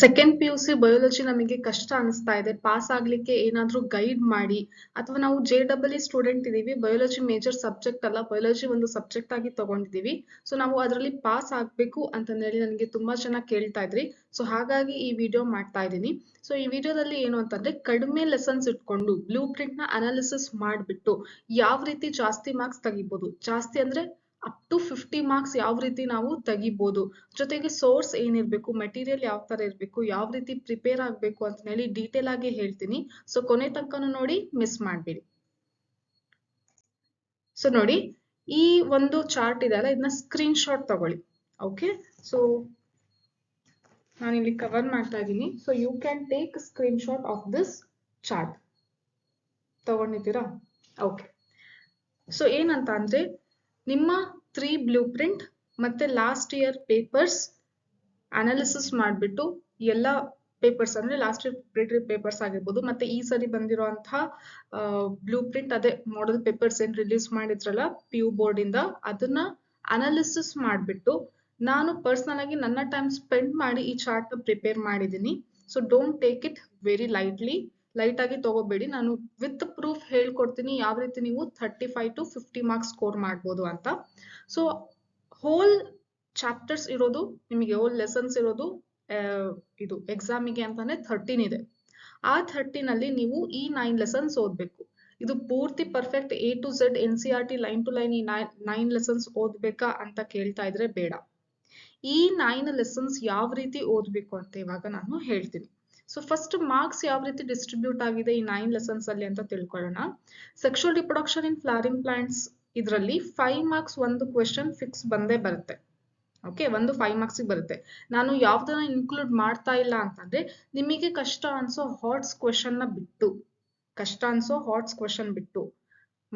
Second PUC biology ನಮಗೆ ಕಷ್ಟ ಅನಿಸ್ತಾ ಇದೆ, ಪಾಸ್ ಆಗ್ಲಿಕ್ಕೆ ಏನಾದ್ರೂ ಗೈಡ್ ಮಾಡಿ, ಅಥವಾ ನಾವು JEE ಸ್ಟೂಡೆಂಟ್ ಇದೀವಿ, ಬಯಾಲಜಿ ಮೇಜರ್ ಸಬ್ಜೆಕ್ಟ್ ಅಲ್ಲ, ಬಯಾಲಜಿ ಒಂದು ಸಬ್ಜೆಕ್ಟ್ ಆಗಿ ತಗೊಂಡಿದೀವಿ. ಸೊ ನಾವು ಅದರಲ್ಲಿ ಪಾಸ್ ಆಗ್ಬೇಕು ಅಂತಂದೇಳಿ ನನಗೆ ತುಂಬಾ ಜನ ಕೇಳ್ತಾ ಇದ್ರಿ. ಸೊ ಹಾಗಾಗಿ ಈ ವಿಡಿಯೋ ಮಾಡ್ತಾ ಇದ್ದೀನಿ. ಸೊ ಈ ವಿಡಿಯೋದಲ್ಲಿ ಏನು ಅಂತಂದ್ರೆ, ಕಡಿಮೆ ಲೆಸನ್ಸ್ ಇಟ್ಕೊಂಡು ಬ್ಲೂ ಪ್ರಿಂಟ್ ನ ಅನಾಲಿಸಿಸ್ ಮಾಡ್ಬಿಟ್ಟು ಯಾವ ರೀತಿ ಜಾಸ್ತಿ ಮಾರ್ಕ್ಸ್ ತೆಗಿಬಹುದು, ಜಾಸ್ತಿ ಅಂದ್ರೆ ಅಪ್ ಟು 50 ಮಾರ್ಕ್ಸ್ ಯಾವ ರೀತಿ ನಾವು ತೆಗಿಬಹುದು, ಜೊತೆಗೆ ಸೋರ್ಸ್ ಏನಿರ್ಬೇಕು, ಮೆಟೀರಿಯಲ್ ಯಾವ ತರ ಇರ್ಬೇಕು, ಯಾವ ರೀತಿ ಪ್ರಿಪೇರ್ ಆಗ್ಬೇಕು ಅಂತ ಹೇಳಿ ಡೀಟೇಲ್ ಆಗಿ ಹೇಳ್ತೀನಿ. ಸೊ ಕೊನೆ ತನಕನೂ ನೋಡಿ, ಮಿಸ್ ಮಾಡ್ಬೇಡಿ. ಸೊ ನೋಡಿ, ಈ ಒಂದು ಚಾರ್ಟ್ ಇದೆ ಅಲ್ಲ, ಇದನ್ನ ಸ್ಕ್ರೀನ್ ಶಾಟ್ ತಗೊಳ್ಳಿ. ಓಕೆ, ಸೊ ನಾನು ಇಲ್ಲಿ ಕವರ್ ಮಾಡ್ತಾ ಇದ್ದೀನಿ. So you can take screenshot of this chart. ತಗೊಂಡಿದ್ದೀರಾ? ಓಕೆ. ಸೊ ಏನಂತ ಅಂದ್ರೆ, ನಿಮ್ಮ 3 ಬ್ಲೂ ಪ್ರಿಂಟ್ ಮತ್ತೆ ಲಾಸ್ಟ್ ಇಯರ್ ಪೇಪರ್ಸ್ ಅನಾಲಿಸಿಸ್ ಮಾಡಿಬಿಟ್ಟು, ಎಲ್ಲ ಪೇಪರ್ಸ್ ಅಂದ್ರೆ ಲಾಸ್ಟ್ ಇಯರ್ ಪ್ರಿಪರೇಟರಿ ಪೇಪರ್ಸ್ ಆಗಿರ್ಬೋದು, ಮತ್ತೆ ಈ ಸರಿ ಬಂದಿರುವಂತಹ ಬ್ಲೂ ಪ್ರಿಂಟ್, ಅದೇ ಮಾಡೆಲ್ ಪೇಪರ್ಸ್ ಏನ್ ರಿಲೀಸ್ ಮಾಡಿದ್ರಲ್ಲ PU ಬೋರ್ಡ್ ಇಂದ, ಅದನ್ನ ಅನಾಲಿಸಿಸ್ ಮಾಡಿಬಿಟ್ಟು ನಾನು ಪರ್ಸನಲ್ ಆಗಿ ನನ್ನ ಟೈಮ್ ಸ್ಪೆಂಡ್ ಮಾಡಿ ಈ ಚಾರ್ಟ್ ಪ್ರಿಪೇರ್ ಮಾಡಿದ್ದೀನಿ. So don't take it very light ಆಗಿ ತಗೋಬೇಡಿ. ನಾನು ವಿತ್ ಪ್ರೂಫ್ ಹೇಳ್ಕೊಡ್ತೀನಿ ಯಾವ ರೀತಿ ನೀವು 35 to 50 ಮಾರ್ಕ್ಸ್ ಸ್ಕೋರ್ ಮಾಡ್ಬೋದು ಅಂತ. ಸೊ ಹೋಲ್ ಚಾಪ್ಟರ್ಸ್ ಇರೋದು ನಿಮಗೆ, ಹೋಲ್ ಲೆಸನ್ಸ್ ಇರೋದು ಇದು ಎಕ್ಸಾಮಿಗೆ ಅಂತಾನೆ 13 ಇದೆ. ಆ 13 ಅಲ್ಲಿ ನೀವು ಈ 9 ಲೆಸನ್ಸ್ ಓದ್ಬೇಕು. ಇದು ಪೂರ್ತಿ perfect A to Z NCERT line to line ಈ 9 ಲೆಸನ್ಸ್ ಓದ್ಬೇಕಾ ಅಂತ ಕೇಳ್ತಾ ಇದ್ರೆ ಬೇಡ. ಈ 9 ಲೆಸನ್ಸ್ ಯಾವ ರೀತಿ ಓದ್ಬೇಕು ಅಂತ ಇವಾಗ ನಾನು ಹೇಳ್ತೀನಿ. ಸೊ ಫಸ್ಟ್ ಮಾರ್ಕ್ಸ್ ಯಾವ ರೀತಿ ಡಿಸ್ಟ್ರಿಬ್ಯೂಟ್ ಆಗಿದೆ ಈ 9 ಲೆಸನ್ಸ್ ಅಲ್ಲಿ ಅಂತ ತಿಳ್ಕೊಳ್ಳೋಣ. Sexual reproduction in flowering plants ಇದರಲ್ಲಿ 5 ಮಾರ್ಕ್ಸ್ ಒಂದು ಕ್ವೆಶನ್ ಫಿಕ್ಸ್ ಬಂದೇ ಬರುತ್ತೆ. ಓಕೆ, ಒಂದು 5 ಮಾರ್ಕ್ಸ್ ಬರುತ್ತೆ. ನಾನು ಯಾವ್ದನ್ನ ಇನ್ಕ್ಲೂಡ್ ಮಾಡ್ತಾ ಇಲ್ಲ ಅಂತಂದ್ರೆ, ನಿಮಗೆ ಕಷ್ಟ ಅನ್ಸೋ ಹಾಟ್ಸ್ ಕ್ವೆಶನ್ ಬಿಟ್ಟು,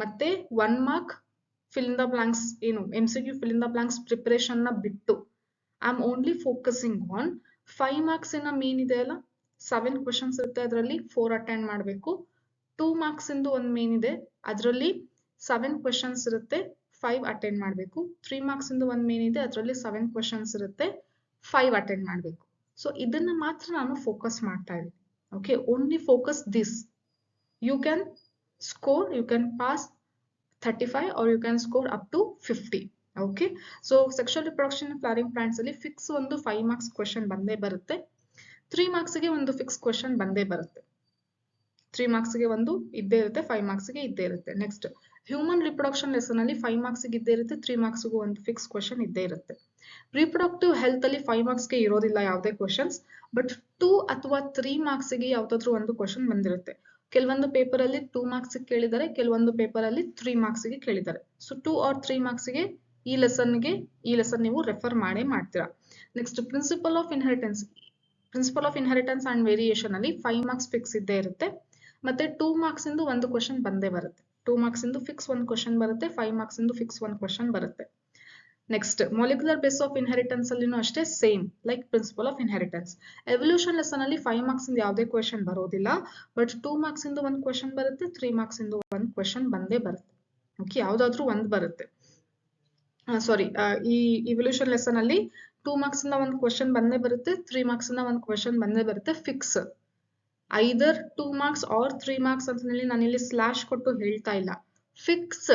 ಮತ್ತೆ 1 mark fill in the blanks ಏನು MCQ fill in the blanks preparation ನ ಬಿಟ್ಟು, I am only focusing on 5 marks ಇನ್ನ ಮೇನ್ ಇದೆ ಅಲ್ಲ, 7 ಕ್ವೆಶನ್ಸ್ ಇರುತ್ತೆ, ಅದರಲ್ಲಿ 4 ಅಟೆಂಡ್ ಮಾಡಬೇಕು. 2 ಮಾರ್ಕ್ಸ್ ಇಂದು ಒಂದು ಮೇನ್ ಇದೆ, ಅದರಲ್ಲಿ 7 ಕ್ವೆಶನ್ಸ್ ಇರುತ್ತೆ, 5 ಅಟೆಂಡ್ ಮಾಡಬೇಕು. 3 ಮಾರ್ಕ್ಸ್ ಇಂದು ಒಂದು ಮೇನ್ ಇದೆ, ಅದರಲ್ಲಿ 7 ಕ್ವೆಶನ್ಸ್ ಇರುತ್ತೆ, 5 ಅಟೆಂಡ್ ಮಾಡಬೇಕು. ಸೊ ಇದನ್ನ ಮಾತ್ರ ನಾನು ಫೋಕಸ್ ಮಾಡ್ತಾ ಇದ್ದೀನಿ. Okay, only focus this. You can score, you can pass 35 or you can score up to 50. Okay, so sexual reproduction in flowering plants ಅಲ್ಲಿ ಫಿಕ್ಸ್ ಒಂದು 5 ಮಾರ್ಕ್ಸ್ ಕ್ವೆಶನ್ ಬಂದೇ ಬರುತ್ತೆ. 3 ಮಾರ್ಕ್ಸ್ ಗೆ ಒಂದು ಫಿಕ್ಸ್ ಕ್ವೆಶನ್ ಬಂದೇ ಬರುತ್ತೆ. 3 ಮಾರ್ಕ್ಸ್ ಗೆ ಒಂದು ಇದ್ದೇ ಇರುತ್ತೆ, 5 ಮಾರ್ಕ್ಸ್ ಗೆ ಇದ್ದೇ ಇರುತ್ತೆ. ನೆಕ್ಸ್ಟ್ ಹ್ಯೂಮನ್ ರಿಪ್ರೊಡಕ್ಷನ್ ಲೆಸನ್ ಅಲ್ಲಿ 5 ಮಾರ್ಕ್ಸ್ ಗೆ ಇದ್ದೇ ಇರುತ್ತೆ, 3 ಮಾರ್ಕ್ಸ್ ಗೂ ಒಂದು ಫಿಕ್ಸ್ ಕ್ವೆಶನ್ ಇದ್ದೇ ಇರುತ್ತೆ. ರಿಪ್ರೊಡಕ್ಟಿವ್ ಹೆಲ್ತ್ ಅಲ್ಲಿ 5 ಮಾರ್ಕ್ಸ್ ಗೆ ಇರೋದಿಲ್ಲ ಯಾವುದೇ ಕ್ವೆಶನ್ಸ್, ಬಟ್ 2 ಅಥವಾ 3 ಮಾರ್ಕ್ಸ್ ಗೆ ಯಾವ್ದಾದ್ರು ಒಂದು ಕ್ವೆಶನ್ ಬಂದಿರುತ್ತೆ. ಕೆಲವೊಂದು ಪೇಪರ್ ಅಲ್ಲಿ 2 ಮಾರ್ಕ್ಸ್ ಕೇಳಿದ್ದಾರೆ, ಕೆಲವೊಂದು ಪೇಪರ್ ಅಲ್ಲಿ 3 ಮಾರ್ಕ್ಸ್ ಗೆ ಕೇಳಿದ್ದಾರೆ. ಸೊ 2 or 3 ಮಾರ್ಕ್ಸ್ ಗೆ ಈ ಲೆಸನ್ ನೀವು ರೆಫರ್ ಮಾಡ್ತೀರಾ. Next principle of inheritance and variation ಅಲ್ಲಿ 5 ಮಾರ್ಕ್ಸ್ ಫಿಕ್ಸ್ ಇದ್ದೇ ಇರುತ್ತೆ, ಮತ್ತೆ 2 ಮಾರ್ಕ್ಸ್ ಇಂದು ಒಂದು ಕ್ವೆಶನ್ ಬಂದೇ ಬರುತ್ತೆ. 2 ಮಾರ್ಕ್ಸ್ ಇಂದು ಫಿಕ್ಸ್ ಒಂದು ಕ್ವೆಶನ್ ಬರುತ್ತೆ, 5 ಮಾರ್ಕ್ಸ್ ಇಂದು ಫಿಕ್ಸ್ ಒಂದು ಕ್ವೆಶನ್ ಬರುತ್ತೆ. Next molecular base of inheritance ಅಲ್ಲಿನೂ ಅಷ್ಟೇ same like principle of inheritance. Evolution lesson ಅಲ್ಲಿ 5 ಮಾರ್ಕ್ಸ್ ಇಂದ ಯಾವುದೇ ಕ್ವೆಶನ್ ಬರೋದಿಲ್ಲ, ಬಟ್ 2 ಮಾರ್ಕ್ಸ್ ಇಂದ ಒಂದು ಕ್ವೆಶನ್ ಬರುತ್ತೆ, 3 ಮಾರ್ಕ್ಸ್ ಇಂದ ಒಂದು ಕ್ವೆಶನ್ ಬಂದೇ ಬರುತ್ತೆ. ಓಕೆ, ಯಾವ್ದಾದ್ರು ಒಂದು ಬರುತ್ತೆ. ಈ ಇವಲ್ಯೂಷನ್ ಲೆಸನ್ ಅಲ್ಲಿ 2 ಮಾರ್ಕ್ಸ್ ಇಂದ ಒಂದು ಕ್ವೆಶನ್ ಬಂದೇ ಬರುತ್ತೆ, 3 ಮಾರ್ಕ್ಸ್ ಇಂದ ಒಂದು ಕ್ವೆಶನ್ ಬಂದೇ ಬರುತ್ತೆ ಫಿಕ್ಸ್. ಐದರ್ 2 ಮಾರ್ಕ್ಸ್ ಆರ್ 3 ಮಾರ್ಕ್ಸ್ ಅಂತ ಹೇಳಿ ನಾನು ಇಲ್ಲಿ ಸ್ಲಾಶ್ ಕೊಟ್ಟು ಹೇಳ್ತಾ ಇಲ್ಲ, ಫಿಕ್ಸ್.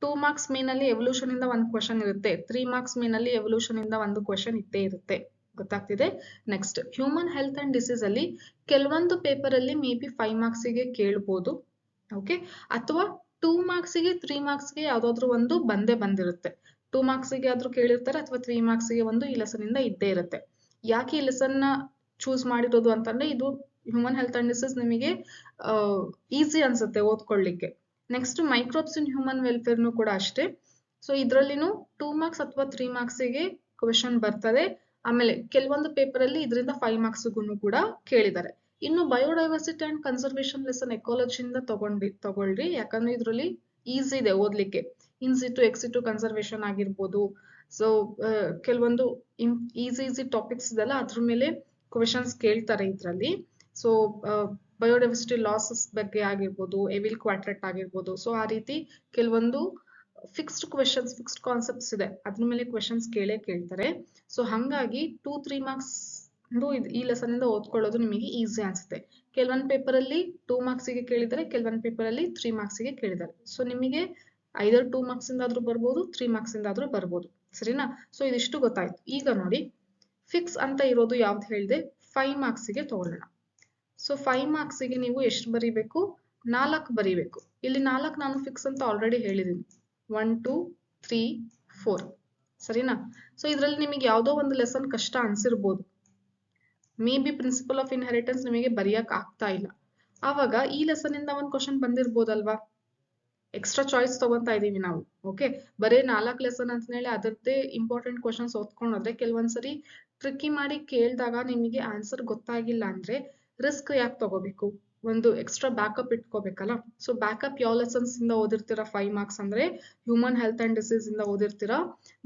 2 ಮಾರ್ಕ್ಸ್ ಮೇನ್ ಅಲ್ಲಿ ಎವಲ್ಯೂಷನ್ ಇಂದ ಒಂದು ಕ್ವೆಶನ್ ಇರುತ್ತೆ, 3 ಮಾರ್ಕ್ಸ್ ಮೇನ್ ಅಲ್ಲಿ ಎವಲ್ಯೂಷನ್ ಇಂದ ಒಂದು ಕ್ವೆಶನ್ ಇದ್ದೇ ಇರುತ್ತೆ. ಗೊತ್ತಾಗ್ತಿದೆ? Next human health and disease ಅಲ್ಲಿ ಕೆಲವೊಂದು ಪೇಪರ್ ಅಲ್ಲಿ ಮೇ ಬಿ 5 ಮಾರ್ಕ್ಸ್ ಗೆ ಕೇಳ್ಬೋದು. ಓಕೆ, ಅಥವಾ 2 ಮಾರ್ಕ್ಸ್ ಗೆ 3 ಮಾರ್ಕ್ಸ್ ಗೆ ಯಾವ್ದಾದ್ರು ಒಂದು ಬಂದಿರುತ್ತೆ. 2 ಮಾರ್ಕ್ಸ್ ಗೆ ಆದ್ರೂ ಕೇಳಿರ್ತಾರೆ, ಅಥವಾ 3 ಮಾರ್ಕ್ಸ್ ಗೆ ಒಂದು ಈ ಲೆಸನ್ ಇಂದ ಇದ್ದೇ ಇರುತ್ತೆ. ಯಾಕೆ ಈ ಲೆಸನ್ ನ ಚೂಸ್ ಮಾಡಿರೋದು ಅಂತಂದ್ರೆ, ಇದು ಹ್ಯೂಮನ್ ಹೆಲ್ತ್ ಅಂಡ್ ಡಿಸೀಸ್ ನಿಮಗೆ ಈಸಿ ಅನ್ಸುತ್ತೆ ಓದ್ಕೊಳ್ಳಿಕ್ಕೆ. ನೆಕ್ಸ್ಟ್ ಮೈಕ್ರೋಬ್ಸ್ ಇನ್ ಹ್ಯೂಮನ್ ವೆಲ್ಫೇರ್ನು ಕೂಡ ಅಷ್ಟೇ. ಸೊ ಇದ್ರಲ್ಲಿನೂ 2 ಮಾರ್ಕ್ಸ್ ಅಥವಾ 3 ಮಾರ್ಕ್ಸ್ ಗೆ ಕ್ವೆಶನ್ ಬರ್ತದೆ. ಆಮೇಲೆ ಕೆಲವೊಂದು ಪೇಪರ್ ಅಲ್ಲಿ ಇದರಿಂದ 5 ಮಾರ್ಕ್ಸ್ ಕೂಡ ಕೇಳಿದ್ದಾರೆ. ಇನ್ನು ಬಯೋಡೈವರ್ಸಿಟಿ ಅಂಡ್ ಕನ್ಸರ್ವೇಷನ್ ಲೆಸನ್ ಎಕಾಲಜಿಯಿಂದ ತಗೊಳ್ರಿ, ಯಾಕಂದ್ರೆ ಇದ್ರಲ್ಲಿ ಈಸಿ ಇದೆ ಓದ್ಲಿಕ್ಕೆ. ಇನ್ಸಿಟು ಎಕ್ಸಿಟು ಕನ್ಸರ್ವೇಷನ್ ಆಗಿರ್ಬೋದು. ಸೊ ಕೆಲವೊಂದು ಈಸಿ ಟಾಪಿಕ್ಸ್ ಇದೆಲ್ಲ, ಅದ್ರ ಮೇಲೆ ಕ್ವೆಶನ್ಸ್ ಕೇಳ್ತಾರೆ ಇದ್ರಲ್ಲಿ. ಸೊ ಬಯೋಡೈವರ್ಸಿಟಿ ಲಾಸಸ್ ಬಗ್ಗೆ ಆಗಿರ್ಬೋದು, ಎವಿಲ್ ಕ್ವಾಡ್ರೆಟ್ ಆಗಿರ್ಬೋದು. ಸೊ ಆ ರೀತಿ ಕೆಲವೊಂದು ಫಿಕ್ಸ್ಡ್ ಕ್ವೆಶನ್ಸ್, ಫಿಕ್ಸ್ಡ್ ಕಾನ್ಸೆಪ್ಟ್ಸ್ ಇದೆ, ಅದ್ರ ಮೇಲೆ ಕ್ವೆಶನ್ಸ್ ಕೇಳ್ತಾರೆ. ಸೊ ಹಂಗಾಗಿ 2-3 ಮಾರ್ಕ್ಸ್ ಈ ಲೆಸನ್ ಇಂದ ಓದ್ಕೊಳ್ಳೋದು ನಿಮಗೆ ಈಸಿ ಅನ್ಸುತ್ತೆ. ಕೆಲವೊಂದು ಪೇಪರ್ ಅಲ್ಲಿ 2 ಮಾರ್ಕ್ಸ್ ಗೆ ಕೇಳಿದರೆ, ಕೆಲವೊಂದು ಪೇಪರ್ ಅಲ್ಲಿ 3 ಮಾರ್ಕ್ಸ್ ಗೆ ಕೇಳಿದ್ದಾರೆ. ಸೊ ನಿಮಗೆ ಐದರ್ 2 ಮಾರ್ಕ್ಸ್ ಇಂದ ಆದ್ರೂ ಬರ್ಬೋದು, 3 ಮಾರ್ಕ್ಸ್ ಇಂದ ಆದ್ರೂ ಬರ್ಬೋದು. ಸರಿನಾ? ಸೊ ಇದಿಷ್ಟು ಗೊತ್ತಾಯ್ತು. ಈಗ ನೋಡಿ ಫಿಕ್ಸ್ ಅಂತ ಇರೋದು ಯಾವ್ದು ಹೇಳಿದೆ, 5 ಮಾರ್ಕ್ಸ್ ಗೆ ತಗೊಳ್ಳೋಣ. ಸೊ 5 ಮಾರ್ಕ್ಸ್ ಗೆ ನೀವು ಎಷ್ಟು ಬರೀಬೇಕು, 4 ಬರೀಬೇಕು. ಇಲ್ಲಿ 4 ನಾನು ಫಿಕ್ಸ್ ಅಂತ ಆಲ್ರೆಡಿ ಹೇಳಿದೀನಿ. 1 2 3 4. ಸರಿನಾ? ಸೊ ಇದ್ರಲ್ಲಿ ನಿಮಗೆ ಯಾವುದೋ ಒಂದು ಲೆಸನ್ ಕಷ್ಟ ಅನ್ಸಿರ್ಬೋದು. Maybe principle of inheritance ನಿಮಗೆ ಬರೆಯಕ್ ಆಗ್ತಾ ಇಲ್ಲ. ಆವಾಗ ಈ ಲೆಸನ್ ಇಂದ ಒಂದು ಕ್ವಶನ್ ಬಂದಿರ್ಬೋದಲ್ವಾ? ಎಕ್ಸ್ಟ್ರಾ ಚಾಯ್ಸ್ ತಗೊಂತಾ ಇದೀವಿ ನಾವು. ಓಕೆ, ಬರೀ 4 ಲೆಸನ್ ಅಂತ ಹೇಳಿ ಅದರದ್ದೇ ಇಂಪಾರ್ಟೆಂಟ್ ಕ್ವಶನ್ಸ್ ಓದ್ಕೊಂಡ್ರೆ ಕೆಲವೊಂದ್ಸರಿ ಟ್ರಿಕ್ಕಿ ಮಾಡಿ ಕೇಳಿದಾಗ ನಿಮಗೆ ಆನ್ಸರ್ ಗೊತ್ತಾಗಿಲ್ಲ ಅಂದ್ರೆ ರಿಸ್ಕ್ ಯಾಕೆ ತಗೋಬೇಕು? ಒಂದು ಎಕ್ಸ್ಟ್ರಾ ಬ್ಯಾಕಪ್ ಇಟ್ಕೋಬೇಕಲ್ಲ. ಸೊ ಬ್ಯಾಕಪ್ ಯಾವ ಲೆಸನ್ಸ್ ಇಂದ ಓದಿರ್ತೀರಾ 5 ಮಾರ್ಕ್ಸ್ ಅಂದ್ರೆ, ಹ್ಯೂಮನ್ ಹೆಲ್ತ್ ಅಂಡ್ ಡಿಸೀಸ್ ಇಂದ ಓದಿರ್ತೀರಾ,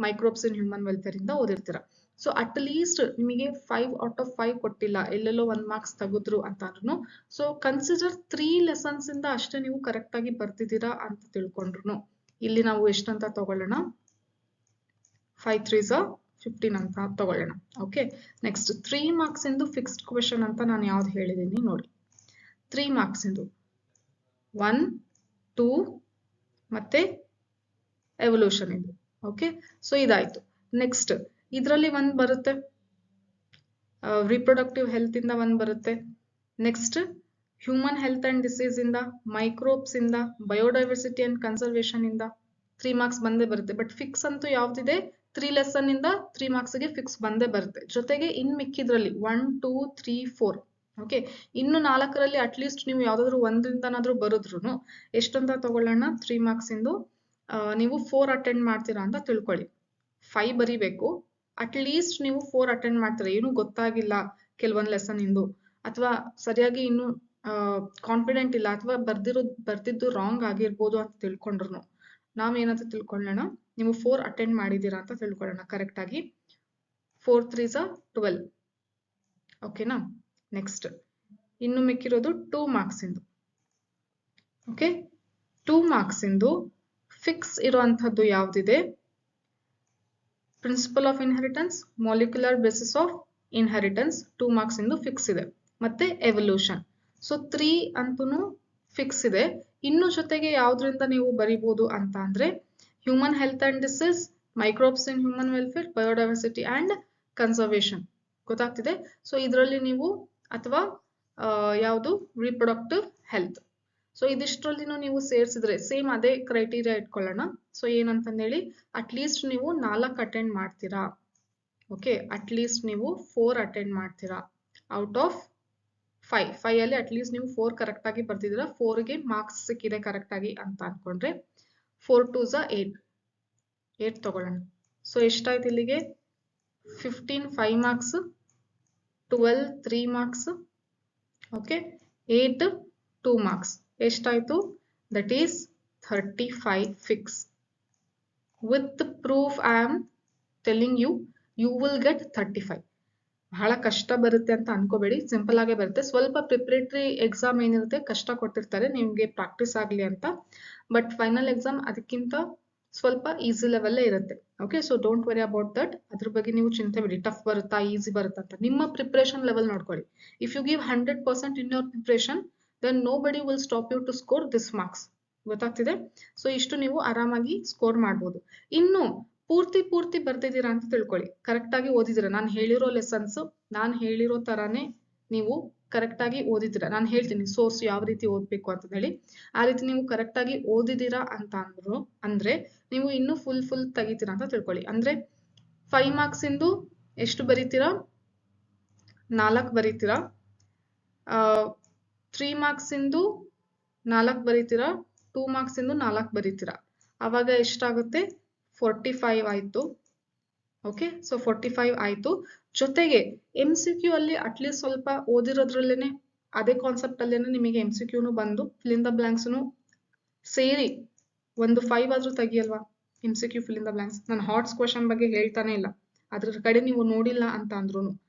ಮೈಕ್ರೋಬ್ಸ್ ಇನ್ ಹ್ಯೂಮನ್ ವೆಲ್ಫೇರ್ ಇಂದ ಓದಿರ್ತೀರಾ. ಸೊ ಅಟ್ ಲೀಸ್ಟ್ ನಿಮಗೆ 5 ಔಟ್ ಆಫ್ 5 ಕೊಟ್ಟಿಲ್ಲ, ಎಲ್ಲೆಲ್ಲೋ 1 ಮಾರ್ಕ್ಸ್ ತೆಗೆದ್ರು ಅಂತಾದ್ರೂ ಸೊ ಕನ್ಸಿಡರ್ 3 ಲೆಸನ್ಸ್ ಇಂದ ಅಷ್ಟೇ ನೀವು ಕರೆಕ್ಟ್ ಆಗಿ ಬರ್ತಿದ್ದೀರಾ ಅಂತ ತಿಳ್ಕೊಂಡ್ರು ಇಲ್ಲಿ ನಾವು ಎಷ್ಟಂತ ತಗೊಳ್ಳೋಣ, 5 3s 15 ಅಂತ ತಗೊಳ್ಳೋಣ. ಓಕೆ, ನೆಕ್ಸ್ಟ್ 3 ಮಾರ್ಕ್ಸ್ ಇಂದು ಫಿಕ್ಸ್ಡ್ ಕ್ವೆಶನ್ ಅಂತ ನಾನು ಯಾವ್ದು ಹೇಳಿದೀನಿ ನೋಡಿ. 3 ಮಾರ್ಕ್ಸ್ ಇಂದು 1 2 ಮತ್ತೆ ಎವಲ್ಯೂಷನ್ ಇಂದು. ಓಕೆ, ಸೊ ಇದಾಯ್ತು. ನೆಕ್ಸ್ಟ್ ಇದರಲ್ಲಿ ಒಂದು ಬರುತ್ತೆ ರಿಪ್ರೊಡಕ್ಟಿವ್ ಹೆಲ್ತ್ ಇಂದ ಒಂದು ಬರುತ್ತೆ. Next human health and disease ಇಂದ, ಮೈಕ್ರೋಬ್ಸ್ ಇಂದ, ಬಯೋಡೈವರ್ಸಿಟಿ ಅಂಡ್ ಕನ್ಸರ್ವೇಷನ್ ಇಂದ 3 ಮಾರ್ಕ್ಸ್ ಬಂದೇ ಬರುತ್ತೆ. ಬಟ್ ಫಿಕ್ಸ್ ಅಂತೂ ಯಾವ್ದಿದೆ, 3 ಲೆಸನ್ ಇಂದ 3 ಮಾರ್ಕ್ಸ್ ಗೆ ಫಿಕ್ಸ್ ಬಂದೇ ಬರುತ್ತೆ. ಜೊತೆಗೆ ಇನ್ ಮಿಕ್ಕಿದ್ರಲ್ಲಿ 1 2 3 4. ಓಕೆ, ಇನ್ನು 4ರಲ್ಲಿ ಅಟ್ಲೀಸ್ಟ್ ನೀವು ಯಾವ್ದಾದ್ರು ಒಂದ್ರಿಂದನಾದ್ರೂ ಬರುದ್ರು ಎಷ್ಟಂತ ತಗೊಳ್ಳೋಣ, 3 ಮಾರ್ಕ್ಸ್ ಇಂದು ನೀವು 4 ಅಟೆಂಡ್ ಮಾಡ್ತೀರಾ ಅಂತ ತಿಳ್ಕೊಳ್ಳಿ. 5 ಬರಿಬೇಕು, ಅಟ್ಲೀಸ್ಟ್ ನೀವು 4 ಅಟೆಂಡ್ ಮಾಡ್ತೀರಾ. ಏನು ಗೊತ್ತಾಗಿಲ್ಲ ಕೆಲವೊಂದ್ ಲೆಸನ್ ಇಂದು, ಅಥವಾ ಸರಿಯಾಗಿ ಇನ್ನು ಕಾನ್ಫಿಡೆಂಟ್ ಇಲ್ಲ, ಅಥವಾ ಬರ್ದಿದ್ದು ರಾಂಗ್ ಆಗಿರ್ಬೋದು ಅಂತ ತಿಳ್ಕೊಂಡ್ರು ನಾವೇನಂತ ತಿಳ್ಕೊಳ್ಳೋಣ, ನೀವು 4 ಅಟೆಂಡ್ ಮಾಡಿದೀರಾ ಅಂತ ತಿಳ್ಕೊಳ್ಳೋಣ ಕರೆಕ್ಟ್ ಆಗಿ. 4 3s 12. ಓಕೆನಾ? ನೆಕ್ಸ್ಟ್ ಇನ್ನು ಮಿಕ್ಕಿರೋದು 2 ಮಾರ್ಕ್ಸ್ ಇಂದು. ಓಕೆ, 2 ಮಾರ್ಕ್ಸ್ ಇಂದು ಫಿಕ್ಸ್ ಇರುವಂತದ್ದು ಯಾವ್ದಿದೆ, principle of inheritance, molecular basis of inheritance 2 marks ಇಂದು ಫಿಕ್ಸ್ ಇದೆ. ಮತ್ತೆ ಎವಲ್ಯೂಷನ್. ಸೊ 3 ಅಂತೂ ಫಿಕ್ಸ್ ಇದೆ. ಇನ್ನು ಜೊತೆಗೆ ಯಾವ್ದ್ರಿಂದ ನೀವು ಬರಿಬಹುದು ಅಂತ ಅಂದ್ರೆ, human health and disease, microbes in human welfare, biodiversity and conservation. ಗೊತ್ತಾಗ್ತಿದೆ? ಸೊ ಇದರಲ್ಲಿ ನೀವು ಅಥವಾ ಯಾವುದು ರಿಪ್ರೊಡಕ್ಟಿವ್ ಹೆಲ್ತ್. ಸೊ ಇದಿಷ್ಟರಲ್ಲಿನೂ ನೀವು ಸೇರಿಸಿದ್ರೆ ಸೇಮ್ ಅದೇ ಕ್ರೈಟೀರಿಯಾ ಇಟ್ಕೊಳ್ಳೋಣ. ಸೊ ಏನಂತಂದೇಳಿ, ಅಟ್ಲೀಸ್ಟ್ ನೀವು 4 ಅಟೆಂಡ್ ಮಾಡ್ತೀರಾ. ಓಕೆ, ಅಟ್ಲೀಸ್ಟ್ ನೀವು 4 ಅಟೆಂಡ್ ಮಾಡ್ತೀರಾ ಔಟ್ ಆಫ್ 5 ಅಲ್ಲಿ ಅಟ್ಲೀಸ್ಟ್ ನೀವು 4 ಕರೆಕ್ಟ್ ಆಗಿ ಬರ್ತಿದ್ದೀರಾ. 4ಗೆ ಮಾರ್ಕ್ಸ್ ಸಿಕ್ಕಿದೆ ಕರೆಕ್ಟ್ ಆಗಿ ಅಂತ ಅನ್ಕೊಂಡ್ರೆ 4 2s 8 ತಗೊಳ್ಳೋಣ. ಸೊ ಎಷ್ಟಾಯ್ತು ಇಲ್ಲಿಗೆ, 15 5 ಮಾರ್ಕ್ಸ್, 12 3 ಮಾರ್ಕ್ಸ್, ಓಕೆ 8 2 ಮಾರ್ಕ್ಸ್. ಎಷ್ಟಾಯ್ತು? That is 35 fix. With proof I am telling you will get 35. ಬಹಳ ಕಷ್ಟ ಬರುತ್ತೆ ಅಂತ ಅನ್ಕೋಬೇಡಿ, ಸಿಂಪಲ್ ಆಗೇ ಬರುತ್ತೆ. ಸ್ವಲ್ಪ ಪ್ರಿಪರೇಟರಿ ಎಕ್ಸಾಮ್ ಏನಿರುತ್ತೆ ಕಷ್ಟ ಕೊಟ್ಟಿರ್ತಾರೆ ನಿಮ್ಗೆ ಪ್ರಾಕ್ಟೀಸ್ ಆಗ್ಲಿ ಅಂತ. ಬಟ್ ಫೈನಲ್ ಎಕ್ಸಾಮ್ ಅದಕ್ಕಿಂತ ಸ್ವಲ್ಪ ಈಸಿ ಲೆವೆಲ್ಲೇ ಇರುತ್ತೆ. Okay, so don't worry about that. ಅದ್ರ ಬಗ್ಗೆ ನೀವು ಚಿಂತೆ ಬಿಡಿ, ಟಫ್ ಬರುತ್ತಾ ಈಸಿ ಬರುತ್ತಾ ಅಂತ. ನಿಮ್ಮ ಪ್ರಿಪರೇಷನ್ ಲೆವೆಲ್ ನೋಡ್ಕೊಳ್ಳಿ. If you give 100% in your preparation, then nobody will stop you to score this marks. ಗೊತ್ತಾಗ್ತಿದೆ? ಸೊ ಇಷ್ಟು ನೀವು ಆರಾಮಾಗಿ ಸ್ಕೋರ್ ಮಾಡ್ಬೋದು. ಇನ್ನು ಪೂರ್ತಿ ಬರ್ತಿದ್ದೀರಾ ಅಂತ ತಿಳ್ಕೊಳ್ಳಿ, ಕರೆಕ್ಟ್ ಆಗಿ ಓದಿದ್ದೀರಾ. ನಾನು ಹೇಳಿರೋ ಲೆಸನ್ಸ್, ನಾನು ಹೇಳಿರೋ ತರಾನೇ ನೀವು ಕರೆಕ್ಟ್ ಆಗಿ ಓದಿದ್ದೀರಾ. ನಾನು ಹೇಳ್ತೀನಿ ಸೋರ್ಸ್ ಯಾವ ರೀತಿ ಓದ್ಬೇಕು ಅಂತ ಹೇಳಿ, ಆ ರೀತಿ ನೀವು ಕರೆಕ್ಟ್ ಆಗಿ ಓದಿದ್ದೀರಾ ಅಂತ ಅಂದ್ರೆ ನೀವು ಇನ್ನು ಫುಲ್ ತೆಗಿತೀರಾ ಅಂತ ತಿಳ್ಕೊಳ್ಳಿ. ಅಂದ್ರೆ 5 ಮಾರ್ಕ್ಸ್ ಇಂದು ಎಷ್ಟು ಬರೀತೀರಾ, 4 ಬರೀತೀರಾ. 3 ಮಾರ್ಕ್ಸ್ ಇಂದು 4 ಬರೀತೀರಾ, 2 ಮಾರ್ಕ್ಸ್ ಇಂದು 4 ಬರೀತೀರಾ. ಅವಾಗ ಎಷ್ಟಾಗುತ್ತೆ, 45 ಆಯ್ತು. ಓಕೆ, ಸೊ 45 ಆಯ್ತು. ಜೊತೆಗೆ MCQ ಅಲ್ಲಿ ಅಟ್ಲೀಸ್ಟ್ ಸ್ವಲ್ಪ ಓದಿರೋದ್ರಲ್ಲೇನೆ, ಅದೇ ಕಾನ್ಸೆಪ್ಟ್ ಅಲ್ಲೇನೆ ನಿಮಗೆ MCQನು ಬಂದು ಫಿಲ್ ಇನ್ ದ ಬ್ಲಾಂಕ್ಸ್ ಸೇರಿ ಒಂದು 5 ಆದ್ರೂ ತೆಗಿಯಲ್ವಾ MCQ fill in the blanks. ನಾನು ಹಾಟ್ಸ್ ಕ್ವೆಶನ್ ಬಗ್ಗೆ ಹೇಳ್ತಾನೆ ಇಲ್ಲ, ಅದ್ರ ಕಡೆ ನೀವು ನೋಡಿಲ್ಲ ಅಂತ ಅಂದ್ರೂ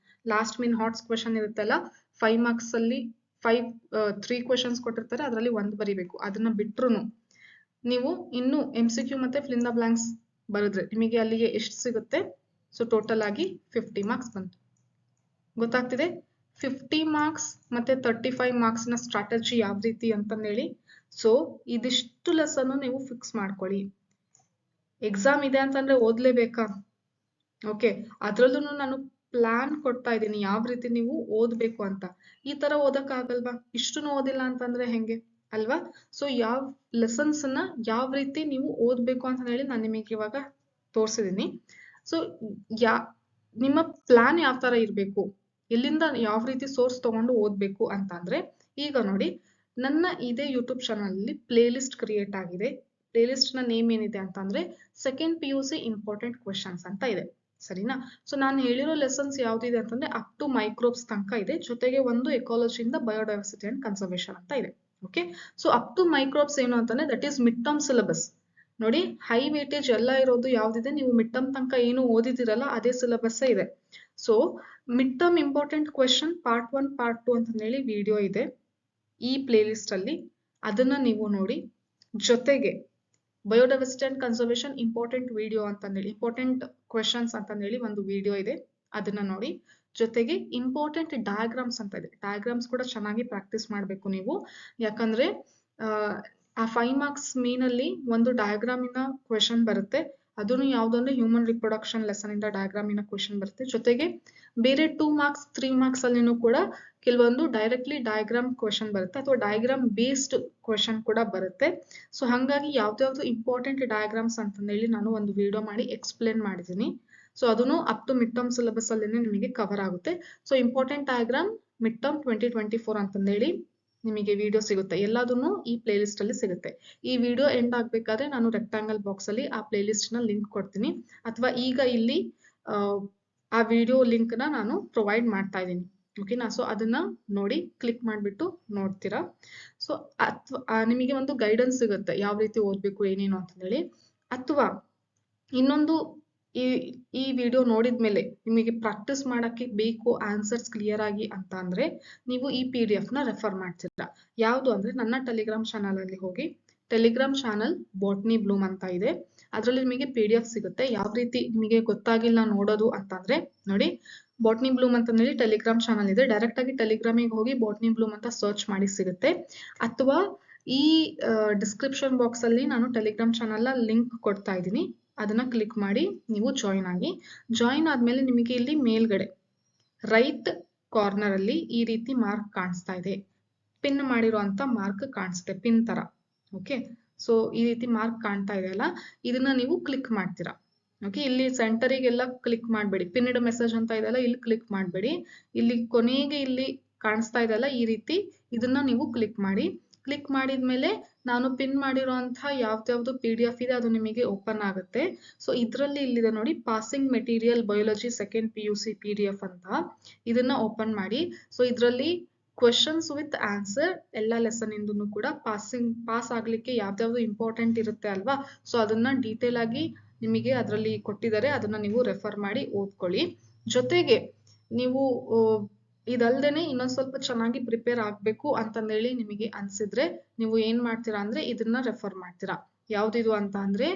ಲಾಸ್ಟ್ ಮಿನ್ ಹಾಟ್ಸ್ ಕ್ವೆಶನ್ ಇರುತ್ತಲ್ಲ, 5 ಮಾರ್ಕ್ಸ್ ಅಲ್ಲಿ 3 ಕ್ವೆಶನ್ಸ್ ಕೊಟ್ಟಿರ್ತಾರೆ, ಅದರಲ್ಲಿ 1 ಬರಿಬೇಕು. ಅದನ್ನ ಬಿಟ್ರು ನೀವು ಇನ್ನು MCQ ಮತ್ತೆ ಫಿಲ್ ಇನ್ ದ ಬ್ಲಾಂಕ್ಸ್ ಬರೆದ್ರೆ ನಿಮಗೆ ಅಲ್ಲಿಗೆ ಎಷ್ಟು ಸಿಗುತ್ತೆ, ಸೊ ಟೋಟಲ್ ಆಗಿ 50 ಮಾರ್ಕ್ಸ್ ಬಂತು. ಗೊತ್ತಾಗ್ತಿದೆ? 50 ಮಾರ್ಕ್ಸ್ ಮತ್ತೆ 35 ಮಾರ್ಕ್ಸ್ನ ಸ್ಟ್ರಾಟಜಿ ಯಾವ ರೀತಿ ಅಂತಂದೇಳಿ. ಸೊ ಇದಿಷ್ಟು ಲೆಸನ್ ನೀವು ಫಿಕ್ಸ್ ಮಾಡ್ಕೊಳ್ಳಿ. ಎಕ್ಸಾಮ್ ಇದೆ ಅಂತಂದ್ರೆ ಓದ್ಲೇಬೇಕಾ? ಓಕೆ, ಅದ್ರಲ್ಲೂ ನಾನು ಪ್ಲಾನ್ ಕೊಡ್ತಾ ಇದ್ದೀನಿ ಯಾವ ರೀತಿ ನೀವು ಓದ್ಬೇಕು ಅಂತ. ಈ ತರ ಓದಕ್ಕಾಗಲ್ವಾ? ಇಷ್ಟನ್ನು ಓದಿಲ್ಲ ಅಂತಂದ್ರೆ ಹೆಂಗೆ ಅಲ್ವಾ? ಸೊ ಯಾವ ಲೆಸನ್ಸ್ ನ ಯಾವ ರೀತಿ ನೀವು ಓದ್ಬೇಕು ಅಂತ ಹೇಳಿ ನಾನು ನಿಮಗೆ ಇವಾಗ ತೋರಿಸಿದೀನಿ. ಸೊ ನಿಮ್ಮ ಪ್ಲಾನ್ ಯಾವ ತರ ಇರ್ಬೇಕು, ಎಲ್ಲಿಂದ ಯಾವ ರೀತಿ ಸೋರ್ಸ್ ತಗೊಂಡು ಓದ್ಬೇಕು ಅಂತ ಅಂದ್ರೆ, ಈಗ ನೋಡಿ ನನ್ನ ಇದೇ ಯೂಟ್ಯೂಬ್ ಚಾನಲ್ ಅಲ್ಲಿ ಪ್ಲೇ ಲಿಸ್ಟ್ ಕ್ರಿಯೇಟ್ ಆಗಿದೆ. ಪ್ಲೇ ಲಿಸ್ಟ್ ನ ನೇಮ್ ಏನಿದೆ ಅಂತ ಅಂದ್ರೆ ಸೆಕೆಂಡ್ PUC ಇಂಪಾರ್ಟೆಂಟ್ ಕ್ವೆಶನ್ಸ್ ಅಂತ ಇದೆ, ಸರಿನಾ? ಸೊ ನಾನು ಹೇಳಿರೋ ಲೆಸನ್ಸ್ ಯಾವ್ದಿದೆ ಅಂತಂದ್ರೆ ಅಪ್ ಟು ಮೈಕ್ರೋಬ್ಸ್ ತನಕ ಇದೆ, ಜೊತೆಗೆ ಒಂದು ಎಕಾಲಜಿಯಿಂದ ಬಯೋಡೈವರ್ಸಿಟಿ ಅಂಡ್ ಕನ್ಸರ್ವೇಷನ್ ಅಂತ ಇದೆ. Okay, so up to microbes ಏನು ಅಂತಂದ್ರೆ that is mid term syllabus. ನೋಡಿ, ಹೈ ವೇಟೇಜ್ ಎಲ್ಲ ಇರೋದು ಯಾವ್ದಿದೆ, ನೀವು ಮಿಡ್ ಟರ್ಮ್ ತನಕ ಏನು ಓದಿದಿರಲ್ಲ ಅದೇ ಸಿಲೆಬಸ್ ಇದೆ. So mid term important question part 1 part 2 ಅಂತ ಹೇಳಿ ವಿಡಿಯೋ ಇದೆ ಈ ಪ್ಲೇ ಲಿಸ್ಟ್ ಅಲ್ಲಿ, ಅದನ್ನ ನೀವು ನೋಡಿ. ಜೊತೆಗೆ biodiversity and conservation important video ಅಂತಂದೇಳಿ, ಇಂಪಾರ್ಟೆಂಟ್ ಕ್ವೆಶನ್ಸ್ ಅಂತಂದೇಳಿ ಒಂದು ವಿಡಿಯೋ ಇದೆ, ಅದನ್ನ ನೋಡಿ. ಜೊತೆಗೆ ಇಂಪಾರ್ಟೆಂಟ್ ಡಯಾಗ್ರಾಮ್ಸ್ ಅಂತ ಇದೆ, ಡಯಾಗ್ರಾಮ್ಸ್ ಕೂಡ ಚೆನ್ನಾಗಿ ಪ್ರಾಕ್ಟೀಸ್ ಮಾಡಬೇಕು ನೀವು. ಯಾಕಂದ್ರೆ ಆ 5 ಮಾರ್ಕ್ಸ್ ಮೀನಲ್ಲಿ ಒಂದು ಡಯಾಗ್ರಾಮಿನ ಕ್ವೆಶನ್ ಬರುತ್ತೆ, ಅದನ್ನು ಯಾವ್ದಂದ್ರೆ ಹ್ಯೂಮನ್ ರಿಪ್ರೊಡಕ್ಷನ್ ಲೆಸನ್ ಇಂದ ಡಯಾಗ್ರಾಮಿನ ಕ್ವೆಶನ್ ಬರುತ್ತೆ. ಜೊತೆಗೆ ಬೇರೆ 2 ಮಾರ್ಕ್ಸ್ 3 ಮಾರ್ಕ್ಸ್ ಅಲ್ಲಿನೂ ಕೂಡ ಕೆಲವೊಂದು ಡೈರೆಕ್ಟ್ಲಿ ಡಯಾಗ್ರಾಮ್ ಕ್ವೆಶನ್ ಬರುತ್ತೆ, ಅಥವಾ ಡಯಾಗ್ರಾಮ್ ಬೇಸ್ಡ್ ಕ್ವೆಶನ್ ಕೂಡ ಬರುತ್ತೆ. ಸೊ ಹಾಗಾಗಿ ಯಾವ್ದಾವ್ದು ಇಂಪಾರ್ಟೆಂಟ್ ಡಯಾಗ್ರಾಮ್ಸ್ ಅಂತಂದೇಳಿ ನಾನು ಒಂದು ವಿಡಿಯೋ ಮಾಡಿ ಎಕ್ಸ್ಪ್ಲೇನ್ ಮಾಡಿದ್ದೀನಿ. ಸೊ ಅದನ್ನು up to mid term syllabus ಅಲ್ಲಿನೇ ನಿಮಗೆ ಕವರ್ ಆಗುತ್ತೆ. So important diagram mid term 2024 ಅಂತಂದೇಳಿ ನಿಮಗೆ ವಿಡಿಯೋ ಸಿಗುತ್ತೆ, ಎಲ್ಲದನ್ನು ಈ ಪ್ಲೇ ಲಿಸ್ಟ್ ಅಲ್ಲಿ ಸಿಗುತ್ತೆ. ಈ ವಿಡಿಯೋ ಎಂಡ್ ಆಗ್ಬೇಕಾದ್ರೆ ನಾನು ರೆಕ್ಟಾಂಗಲ್ ಬಾಕ್ಸ್ ಅಲ್ಲಿ ಆ ಪ್ಲೇ ಲಿಸ್ಟ್ ನ ಲಿಂಕ್ ಕೊಡ್ತೀನಿ, ಅಥವಾ ಈಗ ಇಲ್ಲಿ ಆ ವಿಡಿಯೋ ಲಿಂಕ್ ನ ನಾನು ಪ್ರೊವೈಡ್ ಮಾಡ್ತಾ ಇದ್ದೀನಿ. ಓಕೆನಾ? ಸೊ ಅದನ್ನ ನೋಡಿ ಕ್ಲಿಕ್ ಮಾಡ್ಬಿಟ್ಟು ನೋಡ್ತೀರಾ. ಸೊ ನಿಮಗೆ ಒಂದು ಗೈಡೆನ್ಸ್ ಸಿಗುತ್ತೆ ಯಾವ ರೀತಿ ಓದ್ಬೇಕು ಏನೇನು ಅಂತ ಹೇಳಿ. ಅಥವಾ ಇನ್ನೊಂದು, ಈ ವಿಡಿಯೋ ನೋಡಿದ್ಮೇಲೆ ನಿಮಗೆ ಪ್ರಾಕ್ಟೀಸ್ ಮಾಡಕ್ಕೆ ಬೇಕು ಆನ್ಸರ್ಸ್ ಕ್ಲಿಯರ್ ಆಗಿ ಅಂತ ಅಂದ್ರೆ ನೀವು ಈ PDF ನ ರೆಫರ್ ಮಾಡ್ತೀರಾ. ಯಾವುದು ಅಂದ್ರೆ ನನ್ನ ಟೆಲಿಗ್ರಾಮ್ ಚಾನಲ್ ಅಲ್ಲಿ ಹೋಗಿ, ಟೆಲಿಗ್ರಾಮ್ ಚಾನಲ್ ಬಾಟ್ನಿ ಬ್ಲೂಮ್ ಅಂತ ಇದೆ, ಅದರಲ್ಲಿ ನಿಮಗೆ PDF ಸಿಗುತ್ತೆ. ಯಾವ ರೀತಿ ನಿಮಗೆ ಗೊತ್ತಾಗಿಲ್ಲ ನೋಡೋದು ಅಂತಂದ್ರೆ ನೋಡಿ, ಬಾಟ್ನಿ ಬ್ಲೂಮ್ ಅಂತ ಹೇಳಿ ಟೆಲಿಗ್ರಾಮ್ ಚಾನಲ್ ಇದೆ, ಡೈರೆಕ್ಟ್ ಆಗಿ ಟೆಲಿಗ್ರಾಮಿಗೆ ಹೋಗಿ ಬಾಟ್ನಿ ಬ್ಲೂಮ್ ಅಂತ ಸರ್ಚ್ ಮಾಡಿ ಸಿಗುತ್ತೆ. ಅಥವಾ ಈ ಡಿಸ್ಕ್ರಿಪ್ಷನ್ ಬಾಕ್ಸ್ ಅಲ್ಲಿ ನಾನು ಟೆಲಿಗ್ರಾಮ್ ಚಾನಲ್ ಲಿಂಕ್ ಕೊಡ್ತಾ ಇದ್ದೀನಿ, ಅದನ್ನ ಕ್ಲಿಕ್ ಮಾಡಿ ನೀವು ಜಾಯಿನ್ ಆಗಿ. ಜಾಯಿನ್ ಆದ್ಮೇಲೆ ನಿಮಗೆ ಇಲ್ಲಿ ಮೇಲ್ಗಡೆ ರೈಟ್ ಕಾರ್ನರ್ ಅಲ್ಲಿ ಈ ರೀತಿ ಮಾರ್ಕ್ ಕಾಣಿಸ್ತಾ ಇದೆ, ಪಿನ್ ಮಾಡಿರುವಂತ ಮಾರ್ಕ್ ಕಾಣಿಸುತ್ತೆ, ಪಿನ್ ತರ. ಓಕೆ, ಸೊ ಈ ರೀತಿ ಮಾರ್ಕ್ ಕಾಣ್ತಾ ಇದೆ ಅಲ್ಲ, ಇದನ್ನ ನೀವು ಕ್ಲಿಕ್ ಮಾಡ್ತೀರಾ. ಓಕೆ, ಇಲ್ಲಿ ಸೆಂಟರಿಗೆಲ್ಲ ಕ್ಲಿಕ್ ಮಾಡಬೇಡಿ, ಪಿನ್ಡ್ ಮೆಸೇಜ್ ಅಂತ ಇದೆಲ್ಲ ಇಲ್ಲಿ ಕ್ಲಿಕ್ ಮಾಡಬೇಡಿ, ಇಲ್ಲಿ ಕೊನೆಗೆ ಇಲ್ಲಿ ಕಾಣಿಸ್ತಾ ಇದೆಲ್ಲ ಈ ರೀತಿ, ಇದನ್ನ ನೀವು ಕ್ಲಿಕ್ ಮಾಡಿ. ಕ್ಲಿಕ್ ಮಾಡಿದ್ಮೇಲೆ ನಾನು ಪಿನ್ ಮಾಡಿರುವಂತಹ ಯಾವ್ದಾವ್ದು PDF ಇದೆ ಅದು ನಿಮಗೆ ಓಪನ್ ಆಗುತ್ತೆ. ಸೊ ಇದ್ರಲ್ಲಿ ಇಲ್ಲಿದೆ ನೋಡಿ, passing material biology second PUC PDF ಅಂತ, ಇದನ್ನ ಓಪನ್ ಮಾಡಿ. ಸೊ ಇದ್ರಲ್ಲಿ ಕ್ವೆಶನ್ಸ್ ವಿತ್ ಆನ್ಸರ್ ಎಲ್ಲ ಲೆಸನ್ ಇಂದನು ಕೂಡ ಪಾಸ್ ಆಗ್ಲಿಕ್ಕೆ ಯಾವ್ದಾವ್ದು ಇಂಪಾರ್ಟೆಂಟ್ ಇರುತ್ತೆ ಅಲ್ವಾ, ಸೊ ಅದನ್ನ ಡೀಟೇಲ್ ಆಗಿ ನಿಮಗೆ ಅದರಲ್ಲಿ ಕೊಟ್ಟಿದ್ದಾರೆ, ಅದನ್ನ ನೀವು ರೆಫರ್ ಮಾಡಿ ಓದ್ಕೊಳ್ಳಿ. ಜೊತೆಗೆ ನೀವು ಇದಲ್ದೇನೆ ಇನ್ನೊಂದ್ ಸ್ವಲ್ಪ ಚೆನ್ನಾಗಿ ಪ್ರಿಪೇರ್ ಆಗ್ಬೇಕು ಅಂತಂದೇಳಿ ನಿಮಗೆ ಅನ್ಸಿದ್ರೆ ನೀವು ಏನ್ ಮಾಡ್ತೀರಾ ಅಂದ್ರೆ ಇದನ್ನ ರೆಫರ್ ಮಾಡ್ತೀರಾ. ಯಾವ್ದಿದು ಅಂತ ಅಂದ್ರೆ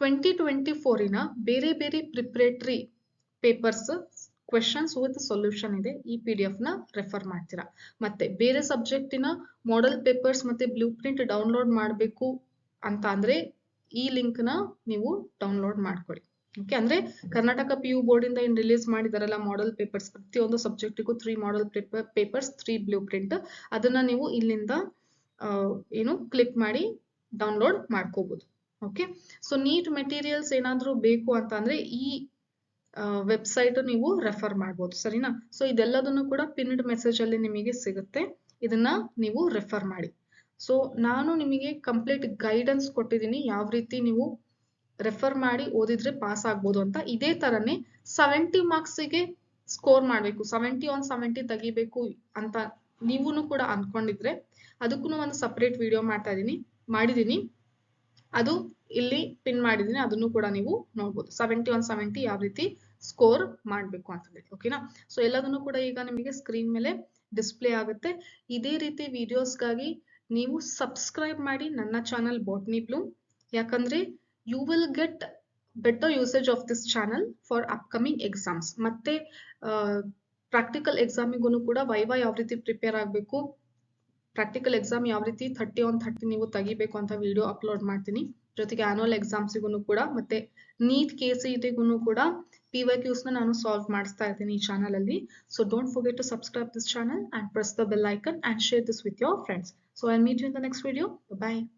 2024 ಬೇರೆ ಬೇರೆ preparatory papers questions with solution ಇದೆ, ಈ PDF ನ ರೆಫರ್ ಮಾಡ್ತೀರಾ. ಮತ್ತೆ ಬೇರೆ ಸಬ್ಜೆಕ್ಟಿನ ಮಾಡೆಲ್ ಪೇಪರ್ಸ್ ಮತ್ತೆ ಬ್ಲೂ ಪ್ರಿಂಟ್ ಡೌನ್ಲೋಡ್ ಮಾಡಬೇಕು ಅಂತ ಅಂದ್ರೆ ಈ ಲಿಂಕ್ ನ ನೀವು ಡೌನ್ಲೋಡ್ ಮಾಡ್ಕೊಳ್ಳಿ. ಓಕೆ, ಅಂದ್ರೆ ಕರ್ನಾಟಕ PU ಬೋರ್ಡ್ ಇಂದ ಏನ್ ರಿಲೀಸ್ ಮಾಡಿದಾರಲ್ಲ ಮಾಡೆಲ್ ಪೇಪರ್ಸ್, ಪ್ರತಿಯೊಂದು ಸಬ್ಜೆಕ್ಟಿಗೂ 3 ಮಾಡೆಲ್ ಪೇಪರ್ಸ್ 3 ಬ್ಲೂ ಪ್ರಿಂಟ್, ಅದನ್ನ ನೀವು ಇಲ್ಲಿಂದ ಏನು ಕ್ಲಿಕ್ ಮಾಡಿ ಡೌನ್ಲೋಡ್ ಮಾಡ್ಕೋಬಹುದು. ಓಕೆ, ಸೊ ನೀಟ್ ಮೆಟೀರಿಯಲ್ಸ್ ಏನಾದ್ರೂ ಬೇಕು ಅಂತ ಅಂದ್ರೆ ಈ ವೆಬ್ಸೈಟ್ ನೀವು ರೆಫರ್ ಮಾಡ್ಬೋದು, ಸರಿನಾ? ಸೊ ಇದೆಲ್ಲದನ್ನು ಕೂಡ ಪಿನ್ಡ್ ಮೆಸೇಜ್ ಅಲ್ಲಿ ನಿಮಗೆ ಸಿಗುತ್ತೆ, ಇದನ್ನ ನೀವು ರೆಫರ್ ಮಾಡಿ. ಸೊ ನಾನು ನಿಮಗೆ ಕಂಪ್ಲೀಟ್ ಗೈಡೆನ್ಸ್ ಕೊಟ್ಟಿದ್ದೀನಿ ಯಾವ ರೀತಿ ನೀವು ರೆಫರ್ ಮಾಡಿ ಓದಿದ್ರೆ ಪಾಸ್ ಆಗ್ಬೋದು ಅಂತ. ಇದೇ ತರನೇ 70 ಮಾರ್ಕ್ಸ್ಗೆ ಸ್ಕೋರ್ ಮಾಡ್ಬೇಕು, 70 on 70 ತೆಗಿಬೇಕು ಅಂತ ನೀವೂನು ಕೂಡ ಅನ್ಕೊಂಡಿದ್ರೆ ಅದಕ್ಕೂ ಒಂದು ಸಪರೇಟ್ ವಿಡಿಯೋ ಮಾಡಿದೀನಿ, ಅದು ಇಲ್ಲಿ ಪಿನ್ ಮಾಡಿದೀನಿ, ಅದನ್ನು ಕೂಡ ನೀವು ನೋಡ್ಬೋದು. 70 on 70 ಯಾವ ರೀತಿ ಸ್ಕೋರ್ ಮಾಡ್ಬೇಕು ಅಂತ ಹೇಳಿ. ಓಕೆನಾ? ಸೊ ಎಲ್ಲದನ್ನು ಕೂಡ ಈಗ ನಿಮಗೆ ಸ್ಕ್ರೀನ್ ಮೇಲೆ ಡಿಸ್ಪ್ಲೇ ಆಗುತ್ತೆ. ಇದೇ ರೀತಿ ವಿಡಿಯೋಸ್ಗಾಗಿ ನೀವು ಸಬ್ಸ್ಕ್ರೈಬ್ ಮಾಡಿ ನನ್ನ ಚಾನಲ್ ಬಾಟ್ನಿ ಬ್ಲೂಮ್, ಯಾಕಂದ್ರೆ you will get better usage of this channel for upcoming exams. ಮತ್ತೆ ಪ್ರಾಕ್ಟಿಕಲ್ ಎಕ್ಸಾಮಿಗೂ ಕೂಡ ವೈವಾ ಯಾವ ರೀತಿ ಪ್ರಿಪೇರ್ ಆಗಬೇಕು, ಪ್ರಾಕ್ಟಿಕಲ್ ಎಕ್ಸಾಮ್ ಯಾವ ರೀತಿ 30 on 30 ನೀವು ತೆಗಿಬೇಕು ಅಂತ ವಿಡಿಯೋ ಅಪ್ಲೋಡ್ ಮಾಡ್ತೀನಿ. ಜೊತೆಗೆ ಆನ್ಯುವಲ್ ಎಕ್ಸಾಮ್ಸಿಗೂ ಕೂಡ ಮತ್ತೆ ನೀಟ್ KCETಗೂ ಕೂಡ PYQs ನಾನು ಸಾಲ್ವ್ ಮಾಡಿಸ್ತಾ ಇದ್ದೀನಿ ಈ ಚಾನಲ್ ಅಲ್ಲಿ. So don't forget to subscribe this channel and press the bell icon and share this with your friends. So I'll meet you in the next video. Bye bye.